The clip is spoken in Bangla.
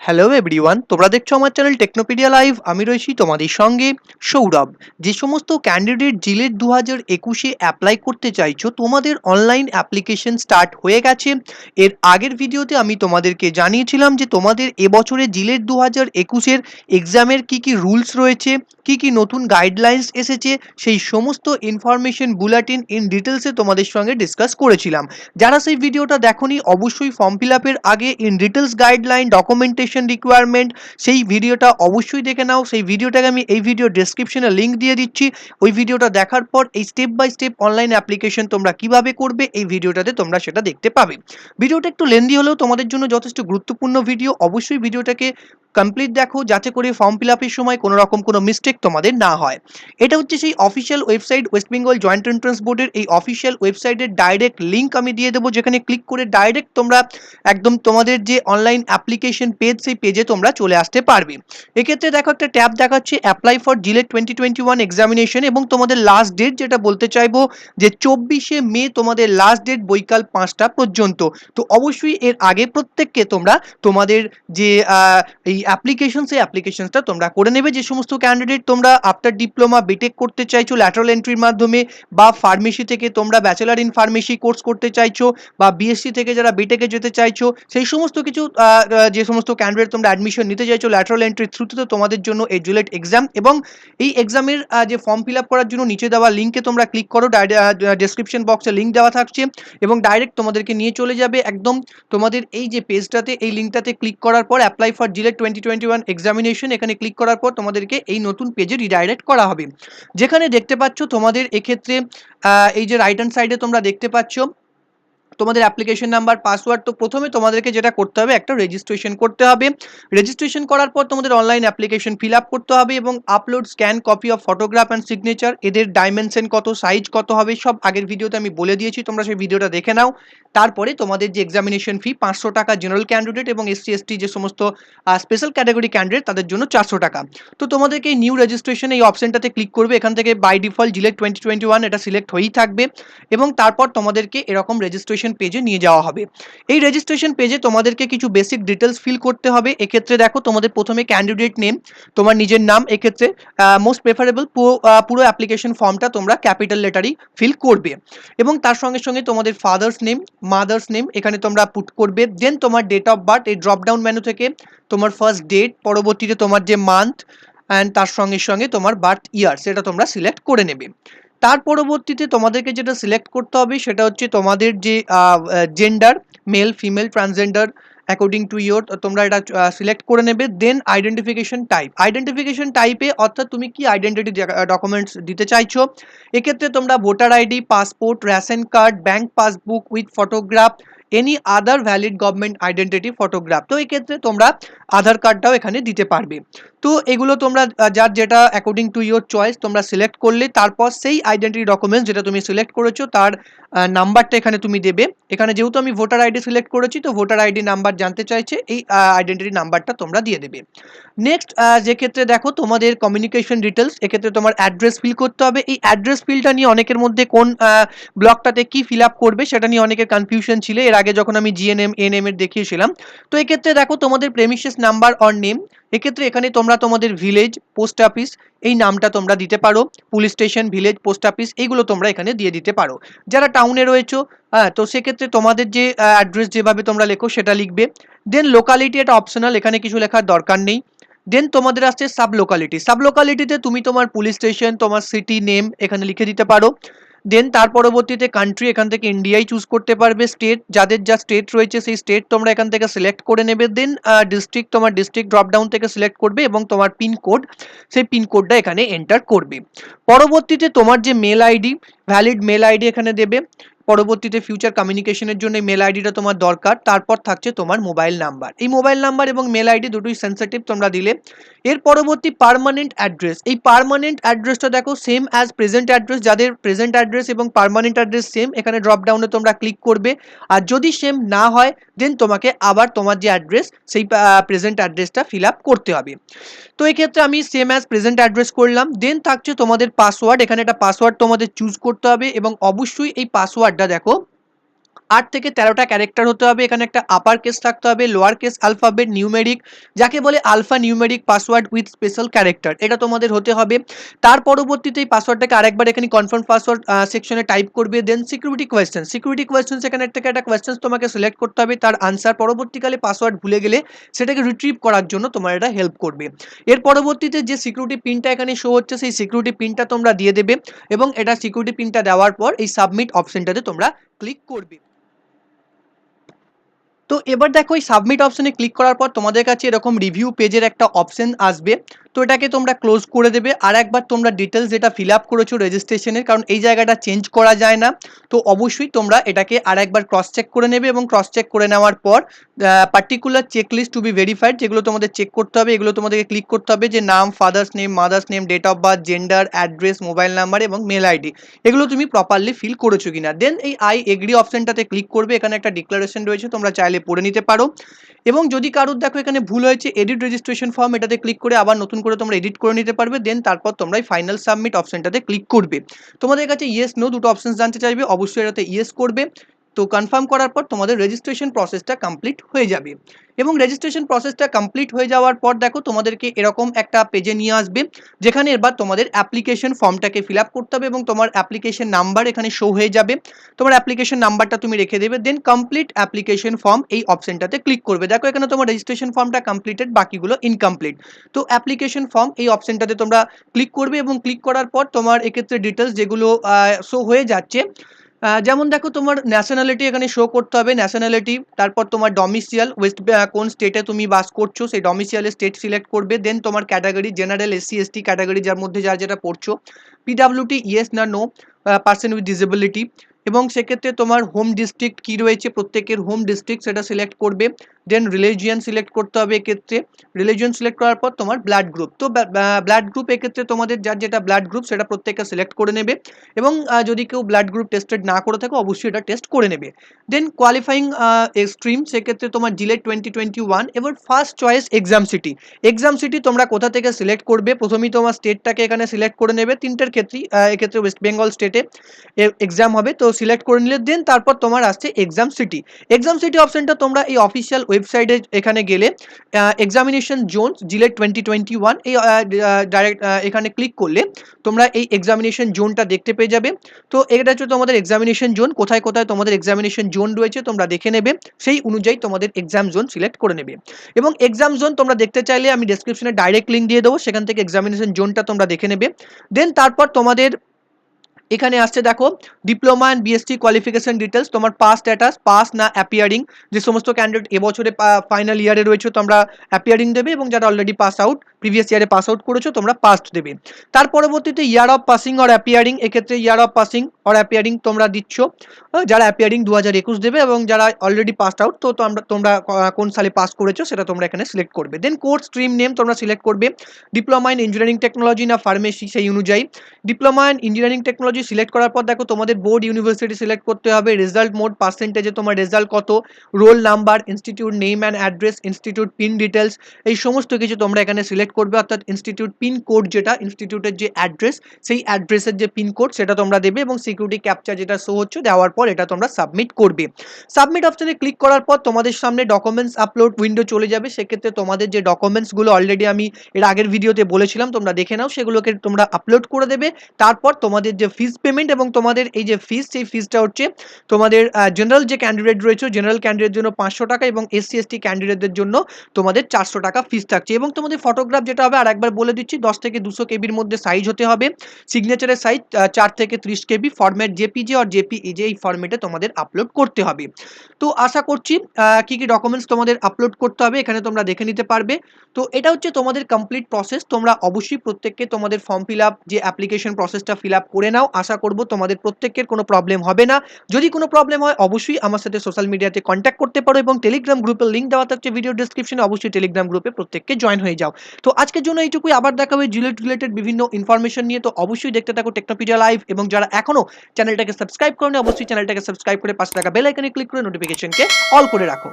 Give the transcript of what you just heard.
হ্যালো এভরিওয়ান, তোমরা দেখছো আমার চ্যানেল টেকনোপিডিয়া লাইভ। আমি রয়েছি তোমাদের সঙ্গে সৌরভ। যে সমস্ত ক্যান্ডিডেট জিলেট 2021-এ অ্যাপ্লাই করতে চাইছো, তোমাদের অনলাইন অ্যাপ্লিকেশন স্টার্ট হয়ে গেছে। এর আগের ভিডিওতে আমি তোমাদেরকে জানিয়েছিলাম যে তোমাদের এবছরে জিলেট 2021-এর এক্সামের কী কী রুলস রয়েছে, কী কী নতুন গাইডলাইন্স এসেছে, সেই সমস্ত ইনফরমেশন বুলেটিন ইন ডিটেলসে তোমাদের সঙ্গে ডিসকাস করেছিলাম। যারা সেই ভিডিওটা দেখোনি, অবশ্যই ফর্ম ফিল আপের আগে in details guideline, documentation requirement, সেই ভিডিওটা অবশ্যই দেখে নাও। সেই ভিডিওটাকে আমি এই ভিডিও ডেসক্রিপশনে লিঙ্ক দিয়ে দিচ্ছি। ওই ভিডিওটা দেখার পর এই step by step online application তোমরা কিভাবে করবে, এই ভিডিওটাতে তোমরা সেটা দেখতে পাবে। ভিডিওটা একটু লেন্দি হলেও তোমাদের জন্য যথেষ্ট গুরুত্বপূর্ণ ভিডিও। অবশ্যই ভিডিওটাকে কমপ্লিট দেখো, যাতে করে ফর্ম ফিল আপের সময় কোনো রকম কোনো মিস্টেক তোমাদের না হয়। এটা হচ্ছে সেই official website, West Bengal joint entrance বোর্ডের এই অফিসিয়াল ওয়েবসাইটের ডাইরেক্ট লিঙ্ক আমি দিয়ে দেবো, যেখানে ক্লিক করে ডাইরেক্ট তোমরা একদম তোমাদের যে অনলাইন অ্যাপ্লিকেশন পেজ, সেই পেজে তোমরা চলে আসতে পারবে। এক্ষেত্রে দেখো একটা ট্যাব দেখাচ্ছে অ্যাপ্লাই ফর জিলেট 2021 এক্সামিনেশন, এবং তোমাদের লাস্ট ডেট যেটা বলতে চাইবো যে 24শে মে তোমাদের লাস্ট ডেট, বৈকাল 5টা পর্যন্ত। তো অবশ্যই এর আগে প্রত্যেককে তোমরা তোমাদের যে এই অ্যাপ্লিকেশন, সেই অ্যাপ্লিকেশনটা তোমরা করে নেবে। যে সমস্ত ক্যান্ডিডেট তোমরা আফটার ডিপ্লোমা বিটেক করতে চাইছো ল্যাটারাল এন্ট্রির মাধ্যমে, বা ফার্মেসি থেকে তোমরা ব্যাচেলার ইন ফার্মেসি কোর্স করতে চাইছো, বা বিএসসি থেকে যারা বিটেকে যেতে চাইছো, সেই সমস্ত কিছু যে সমস্ত ক্যান্ডিডেট তোমরা অ্যাডমিশন নিতে চাইছো ল্যাটারাল এন্ট্রি থ্রুতে, তো তোমাদের জন্য এই জিলেট এক্সাম। এবং এই এক্সামের যে ফর্ম ফিল আপ করার জন্য নিচে দেওয়া লিঙ্কে তোমরা ক্লিক করো, ডেসক্রিপশন বক্সে লিঙ্ক দেওয়া থাকছে, এবং ডাইরেক্ট তোমাদেরকে নিয়ে চলে যাবে একদম তোমাদের এই যে পেজটাতে। এই লিঙ্কটাতে ক্লিক করার পর অ্যাপ্লাই ফর জিলেট 2021 এক্সামিনেশন, এখানে ক্লিক করার পর তোমাদেরকে এই নতুন পেজে রিডাইরেক্ট করা হবে, যেখানে দেখতে পাচ্ছ তোমাদের এক্ষেত্রে এই যে রাইট হ্যান্ড সাইডে তোমরা দেখতে পাচ্ছ তোমাদের অ্যাপ্লিকেশন নাম্বার, পাসওয়ার্ড। তো প্রথমে তোমাদেরকে যেটা করতে হবে, একটা রেজিস্ট্রেশন করতে হবে। রেজিস্ট্রেশন করার পর তোমাদের অনলাইন অ্যাপ্লিকেশন ফিল আপ করতে হবে, এবং upload scan copy of photograph and signature. এদের ডাইমেনশন কত, সাইজ কত হবে, সব আগের ভিডিওতে আমি বলে দিয়েছি, তোমরা সেই ভিডিওটা দেখে নাও। তারপরে তোমাদের যে এক্সামিনেশন ফি 500 টাকা জেনারেল ক্যান্ডিডেট, এবং এসসি এসটি যে সমস্ত স্পেশাল ক্যাটাগরি ক্যান্ডিডেট তাদের জন্য 400 টাকা। তো তোমাদেরকে এই নিউ রেজিস্ট্রেশন এই অপশনটাতে ক্লিক করবে। এখান থেকে বাই ডিফল্ট জিলেট 2021 এটা সিলেক্ট হয়েই থাকবে, এবং তারপর তোমাদেরকে এরকম রেজিস্ট্রেশন পেজে নিয়ে যাওয়া হবে। এই রেজিস্ট্রেশন পেজে তোমাদেরকে কিছু বেসিক ডিটেলস ফিল করতে হবে। এক্ষেত্রে দেখো তোমাদের প্রথমে ক্যান্ডিডেট নেম, তোমার নিজের নাম। এক্ষেত্রে মোস্ট প্রেফারেবল পুরো অ্যাপ্লিকেশন ফর্মটা তোমরা ক্যাপিটাল লেটারই ফিল করবে, এবং তার সঙ্গে সঙ্গে তোমাদের ফাদার্স নেম, মাদার্স নেম এখানে তোমরা পুট করবে। দেন তোমার ডেট অফ বার্থ, এই ড্রপ ডাউন মেনু থেকে তোমার ফার্স্ট ডেট, পরবর্তীতে তোমার যে মান্থ, অ্যান্ড তার সঙ্গে সঙ্গে তোমার বার্থ ইয়ার, সেটা তোমরা সিলেক্ট করে নেবে। তার পরবর্তীতে তোমাদেরকে যেটা সিলেক্ট করতে হবে সেটা হচ্ছে তোমাদের যে gender, male, female, transgender according to your, তোমরা এটা সিলেক্ট করে নেবে। দেন আইডেন্টিফিকেশন টাইপ, আইডেন্টিফিকেশন টাইপে অর্থাৎ তুমি কি আইডেন্টিটি ডকুমেন্টস দিতে চাইছো। এক্ষেত্রে তোমরা voter ID, passport, ration card, bank passbook with photograph, any other valid government identity photograph. তো এক্ষেত্রে তোমরা আধার কার্ডটাও এখানে দিতে পারবে। তো এগুলো তোমরা যার যেটা অ্যাকর্ডিং টু ইয়োর চয়েস তোমরা সিলেক্ট করলে, তারপর সেই আইডেন্টিটি ডকুমেন্টস যেটা তুমি সিলেক্ট করেছো তার নাম্বারটা এখানে তুমি দেবে। এখানে যেহেতু আমি ভোটার আইডি সিলেক্ট করেছি, তো ভোটার আইডি নাম্বার জানতে চাইছে, এই আইডেন্টিটি নাম্বারটা তোমরা দিয়ে দেবে। নেক্সট যে ক্ষেত্রে দেখো তোমাদের কমিউনিকেশন ডিটেলস, এক্ষেত্রে তোমার অ্যাড্রেস ফিল করতে হবে। এই অ্যাড্রেস ফিলটা নিয়ে অনেকের মধ্যে কোন ব্লকটাতে কি ফিল আপ করবে সেটা নিয়ে অনেকের কনফিউশন ছিল এর আগে যখন আমি জিএনএম এনএম এর দেখিয়েছিলাম। তো এক্ষেত্রে দেখো তোমাদের প্রেমিসেস নাম্বার অর নেম, এক্ষেত্রে এখানে তোমরা তোমাদের ভিলেজ, পোস্ট অফিস এই নামটা তোমরা দিতে পারো। Police station, village, post office এইগুলো তোমরা এখানে দিয়ে দিতে পারো। যারা টাউনে রয়েছো, তো সেক্ষেত্রে তোমাদের যে অ্যাড্রেস যেভাবে তোমরা লেখো সেটা লিখবে। দেন লোকালিটি, এটা অপশনাল, এখানে কিছু লেখার দরকার নেই। দেন তোমাদের আসছে সাব লোকালিটি, সাব লোকালিটিতে তুমি তোমার পুলিশ স্টেশন, তোমার সিটি নেম এখানে লিখে দিতে পারো। দেন তার পরবর্তীতে কান্ট্রি, এখান থেকে ইন্ডিয়াই চুজ করতে পারবে। স্টেট, যাদের যা স্টেট রয়েছে সেই স্টেট তোমরা এখান থেকে সিলেক্ট করে নেবে। দেন ডিস্ট্রিক্ট, তোমার ডিস্ট্রিক্ট ড্রপ ডাউন থেকে সিলেক্ট করবে, এবং তোমার পিনকোড, সেই পিনকোডটা এখানে এন্টার করবে। পরবর্তীতে তোমার যে mail ID, valid mail ID এখানে দেবে। পরবর্তীতে ফিউচার কমিউনিকেশনের জন্য মেল আইডিটা তোমার দরকার। তারপর থাকছে তোমার মোবাইল নাম্বার, এই মোবাইল নাম্বার এবং মেল আইডি দুটোই সেন্সিটিভ তোমরা দিলে। এর পরবর্তী পার্মানেন্ট অ্যাড্রেস, এই পার্মানেন্ট অ্যাড্রেসটা দেখো সেম অ্যাজ প্রেজেন্ট অ্যাড্রেস, যাদের প্রেজেন্ট অ্যাড্রেস এবং পার্মানেন্ট অ্যাড্রেস সেম, এখানে ড্রপ ডাউনে তোমরা ক্লিক করবে। আর যদি সেম না হয় দেন তোমাকে আবার তোমার যে অ্যাড্রেস সেই প্রেজেন্ট অ্যাড্রেসটা ফিল আপ করতে হবে। তো এই ক্ষেত্রে আমি সেম অ্যাজ প্রেজেন্ট অ্যাড্রেস করলাম। দেন থাকছে তোমাদের পাসওয়ার্ড, এখানে একটা পাসওয়ার্ড তোমাদের চুজ করতে হবে, এবং অবশ্যই এই পাসওয়ার্ডটা দেখো 8 থেকে 13টা ক্যারেক্টার হতে হবে, এখানে একটা আপার কেস থাকতে হবে, লোয়ার কেস আলফাবেট, নিউমেরিক, যাকে বলে alpha numeric password with special character, এটা তোমাদের হতে হবে। তার পরবর্তীতে এই পাসওয়ার্ডটাকে আরেকবার এখানে কনফার্ম পাসওয়ার্ড সেকশনে টাইপ করবে। দেন সিকিউরিটি কোয়েশ্চেন এখানে থেকে একটা কোয়েশ্চেন তোমাকে সিলেক্ট করতে হবে, তার আনসার পরবর্তীকালে পাসওয়ার্ড ভুলে গেলে সেটাকে রিট্রিভ করার জন্য তোমার এটা হেল্প করবে। এর পরবর্তীতে যে সিকিউরিটি পিনটা এখানে শো হচ্ছে সেই সিকিউরিটি পিনটা তোমরা দিয়ে দেবে এবং এটা সিকিউরিটি পিনটা দেওয়ার পর এই সাবমিট অপশনটাতে তোমরা ক্লিক করবে। তো এবার দেখো এই সাবমিট অপশনে ক্লিক করার পর তোমাদের কাছে এরকম রিভিউ পেজের একটা অপশন আসবে। তো এটাকে তোমরা ক্লোজ করে দেবে, আর একবার তোমরা ডিটেলস যেটা ফিল আপ করেছো রেজিস্ট্রেশনের, কারণ এই জায়গাটা চেঞ্জ করা যায় না, তো অবশ্যই তোমরা এটাকে আর একবার ক্রস চেক করে নেবে এবং ক্রস চেক করে নেওয়ার পর particular checklist to be verified যেগুলো তোমাদের চেক করতে হবে, এগুলো তোমাদেরকে ক্লিক করতে হবে, যে নাম, father's name, mother's name, date of birth, gender, address, mobile number এবং মেল আইডি, এগুলো তুমি প্রপারলি ফিল করেছো কিনা। দেন এই আই এগ্রি অপশনটাতে ক্লিক করবে, এখানে একটা ডিক্লারেশন রয়েছে, তোমরা চাইলে পড়ে নিতে পারো। এবং যদি কারোর দেখো এখানে ভুল হয়েছে, এডিট রেজিস্ট্রেশন ফর্ম, এটাতে ক্লিক করে আবার নতুন করে তোমরা এডিট করে নিতে পারবে। দেন তারপর তোমরা ফাইনাল সাবমিট অপশনটাতে ক্লিক করবে। তোমাদের কাছে ইয়েস নো দুটো অপশন জানতে চাইবে, অবশ্যই এটাতে ইয়েস করবে। তো কনফার্ম করার পর তোমাদের রেজিস্ট্রেশন প্রসেসটা কমপ্লিট হয়ে যাবে। এবং রেজিস্ট্রেশন প্রসেসটা কমপ্লিট হয়ে যাওয়ার পর দেখো তোমাদেরকে এরকম একটা পেজে নিয়ে আসবে, যেখানে এবার তোমাদের অ্যাপ্লিকেশন ফর্মটাকে ফিল আপ করতে হবে এবং তোমার অ্যাপ্লিকেশন নাম্বার এখানে শো হয়ে যাবে। তোমার অ্যাপ্লিকেশন নাম্বারটা তুমি রেখে দেবে, দেন কমপ্লিট অ্যাপ্লিকেশন ফর্ম এই অপশনটাতে ক্লিক করবে। দেখো এখানে তোমার রেজিস্ট্রেশন ফর্মটা কমপ্লিটেড, বাকিগুলো ইনকমপ্লিট। তো অ্যাপ্লিকেশন ফর্ম এই অপশনটাতে তোমরা ক্লিক করবে এবং ক্লিক করার পর তোমার এক্ষেত্রে ডিটেলস যেগুলো শো হয়ে যাচ্ছে, যেমন দেখো তোমার ন্যাশনালিটি এখানে শো করতে হবে, ন্যাশনালিটি, তারপর তোমার ডমিসিয়াল কোন স্টেটে তুমি বাস করছো সেই ডমিসিয়ালের স্টেট সিলেক্ট করবে। দেন তোমার category general, SC ST category যার মধ্যে যার যেটা পড়ছো, পিডাব্লিউটি ইয়েস না নো, পার্সন উইথ ডিসেবিলিটি, এবং সেক্ষেত্রে তোমার হোম ডিস্ট্রিক্ট কী রয়েছে, প্রত্যেকের হোম ডিস্ট্রিক্ট সেটা সিলেক্ট করবে। দেন রিলিজিয়ান সিলেক্ট করতে হবে, এক্ষেত্রে রিলিজিয়ন সিলেক্ট করার পর তোমার ব্লাড গ্রুপ, তো ব্লাড গ্রুপ এক্ষেত্রে তোমাদের যার যেটা ব্লাড গ্রুপ সেটা প্রত্যেকে সিলেক্ট করে নেবে এবং যদি কেউ ব্লাড গ্রুপ টেস্টেড না করে থাকে অবশ্যই এটা টেস্ট করে নেবে। দেন কোয়ালিফাইং স্ট্রিম, সেক্ষেত্রে তোমার জিলেট 2021। এবার ফার্স্ট চয়েস এক্সাম সিটি তোমরা কোথা থেকে সিলেক্ট করবে, প্রথমেই তোমার স্টেটটাকে এখানে সিলেক্ট করে নেবে, তিনটের ক্ষেত্রেই এক্ষেত্রে ওয়েস্ট বেঙ্গল স্টেটে এক্সাম হবে, তো সিলেক্ট করে নিলে দেন তারপর তোমার আসছে এক্সাম সিটি অপশনটা তোমরা এই অফিসিয়াল ওয়েবসাইটে এখানে গেলে এক্সামিনেশন জোন জিলেট 2021 এই ডাইরেক্ট এখানে ক্লিক করলে তোমরা এই এক্সামিনেশন জোনটা দেখতে পেয়ে যাবে। তো এটা হচ্ছে তোমাদের এক্সামিনেশন জোন, কোথায় কোথায় তোমাদের এক্সামিনেশন জোন রয়েছে তোমরা দেখে নেবে, সেই অনুযায়ী তোমাদের এক্সাম জোন সিলেক্ট করে নেবে। এবং এক্সাম জোন তোমরা দেখতে চাইলে আমি ডেসক্রিপশনে ডাইরেক্ট লিঙ্ক দিয়ে দেবো, সেখান থেকে এক্সামিনেশন জোনটা তোমরা দেখে নেবে। দেন তারপর তোমাদের এখানে আসছে দেখো diploma and BSc qualification details, তোমার পাস স্ট্যাটাস, পাস না অ্যাপিয়ারিং, যে সমস্ত ক্যান্ডিডেট এবছরে ফাইনাল ইয়ারে রয়েছে তোমরা অ্যাপিয়ারিং দেবে, এবং যারা অলরেডি পাস আউট প্রিভিয়াস ইয়ারে পাস আউট করেছো তোমরা পাস্ট দেবে। তার পরবর্তীতে year of passing or appearing, এক্ষেত্রে year of passing or appearing তোমরা দিচ্ছ, যারা অ্যাপিয়ারিং 2021 দেবে, এবং যারা অলরেডি পাস আউট তো তোমরা কোন সালে পাস করেছো সেটা তোমরা এখানে সিলেক্ট করবে। দেন কোর্স স্ট্রিম নেম তোমরা সিলেক্ট করবে, ডিপ্লোমা ইন ইঞ্জিনিয়ারিং টেকনোলজি না ফার্মেসি সেই অনুযায়ী। Diploma in engineering technology select করার পর দেখো তোমাদের বোর্ড ইউনিভার্সিটি সিলেক্ট করতে হবে, রেজাল্ট মোড পার্সেন্টেজে তোমার রেজাল্ট কত, roll number, institute name and address, institute pin details, এই সমস্ত কিছু তোমরা এখানে সিলেক্ট করবে, অর্থাৎ ইনস্টিটিউট পিন কোড যেটা ইনস্টিটিউটের যে অ্যাড্রেস সেই অ্যাড্রেসের যে পিন কোড সেটা তোমরা দেবে, এবং সিকিউরিটি ক্যাপচা যেটা শো হচ্ছে দেওয়ার পর এটা তোমরা সাবমিট করবে। সাবমিট অপশনে ক্লিক করার পর তোমাদের সামনে ডকুমেন্টস আপলোড উইন্ডো চলে যাবে, সেক্ষেত্রে তোমাদের যে ডকুমেন্টসগুলো অলরেডি আমি এর আগের ভিডিওতে বলেছিলাম তোমরা দেখে নাও, সেগুলোকে তোমরা আপলোড করে দেবে। তারপর তোমাদের যে ফিস পেমেন্ট এবং তোমাদের এই যে ফিস, সেই ফিসটা হচ্ছে তোমাদের জেনারেল যে ক্যান্ডিডেট রয়েছে জেনারেল ক্যান্ডিডেটের জন্য 500 টাকা এবং এসসি এসটি ক্যান্ডিডেটদের জন্য তোমাদের 400 টাকা ফিস থাকছে। এবং তোমাদের ফটোগ্রাফ যেটা হবে আর একবার বলে দিচ্ছি 10 থেকে 200 কেবির মধ্যে সাইজ হতে হবে, সিগনেচারের সাইজ 4 থেকে 30 কেবি, ফরম্যাট জেপিজি আর জেপিইজি এই ফরম্যাটে তোমাদের আপলোড করতে হবে। তো আশা করছি কি কি ডকুমেন্টস তোমাদের আপলোড করতে হবে এখানে তোমরা দেখে নিতে পারবে। তো এটা হচ্ছে তোমাদের কমপ্লিট প্রসেস, তোমরা অবশ্যই প্রত্যেককে তোমাদের ফর্ম ফিল আপ যে অ্যাপ্লিকেশন প্রসেসটা ফিল আপ করে নাও, আশা করব তোমাদের প্রত্যেকের কোনো প্রবলেম হবে না। যদি কোনো প্রবলেম হয় অবশ্যই আমার সাথে সোশ্যাল মিডিয়াতে কন্ট্যাক্ট করতে পারো, এবং টেলিগ্রাম গ্রুপের লিঙ্ক দেওয়া থাকছে ভিডিও ডেসক্রিপশনে, অবশ্যই টেলিগ্রাম গ্রুপে প্রত্যেককে জয়েন হয়ে যাও। তো আজকের জন্য এইটুকুই, আবার দেখা হবে জিলেট রিলেটেড বিভিন্ন ইনফরমেশন নিয়ে। তো অবশ্যই দেখতে থাকো টেকনোপিডিয়া লাইভ, এবং যারা এখনো চ্যানেলটাকে সাবস্ক্রাইব করোনি অবশ্যই চ্যানেলটাকে সাবস্ক্রাইব করে পাশে থাকা বেল আইকনে ক্লিক করে নোটিফিকেশনকে অল করে রাখো।